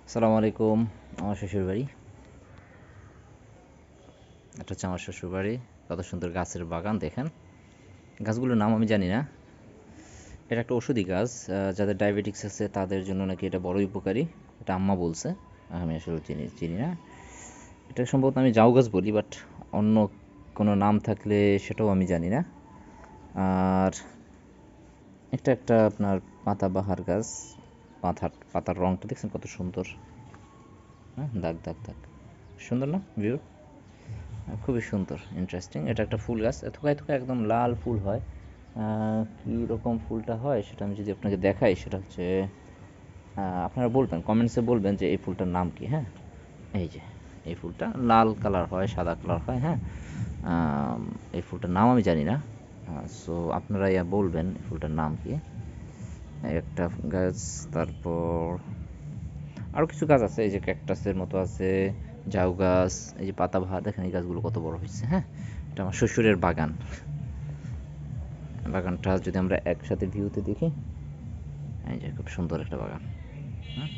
আসসালামু আলাইকুম। আমার শ্বশুরবাড়ি, এটা হচ্ছে আমার শ্বশুরবাড়ি। কত সুন্দর গাছের বাগান দেখেন। গাছগুলোর নাম আমি জানি না। এটা একটা ওষুধি গাছ, যাদের ডায়াবেটিক্স আছে তাদের জন্য নাকি এটা বড়ই উপকারী। এটা আম্মা বলছে, আমি আসলে চিনি চিনি না। এটা সম্ভবত আমি জাউ গাছ বলি, বাট অন্য কোনো নাম থাকলে সেটাও আমি জানি না। আর একটা একটা আপনার পাতাবাহার গাছ। পাতার রংটা দেখছেন কত সুন্দর। হ্যাঁ, দাগ দাগ দাগ, সুন্দর না ভিউ? খুবই সুন্দর, ইন্টারেস্টিং। এটা একটা ফুল গাছ, থোকায় থোকায় একদম লাল ফুল হয়। কী রকম ফুলটা হয় সেটা আমি যদি আপনাকে দেখাই, সেটা হচ্ছে আপনারা বলবেন, কমেন্টসে বলবেন যে এই ফুলটার নাম কি। হ্যাঁ, এই যে এই ফুলটা লাল কালার হয়, সাদা কালার হয়। হ্যাঁ, আম, এই ফুলটার নাম আমি জানি না। সো আপনারা বলবেন এই ফুলটার নাম কি। এই একটা গাছ, তারপর আরও কিছু গাছ আছে, এই যে ক্যাকটাসের মতো আছে, ঝাউ গাছ, এই যে পাতাবাহার দেখেন, এই গাছগুলো কত বড় হয়েছে। হ্যাঁ, এটা আমার শ্বশুরের বাগান। বাগানটা যদি আমরা একসাথে ভিউতে দেখি, এই যে খুব সুন্দর একটা বাগান। হুম।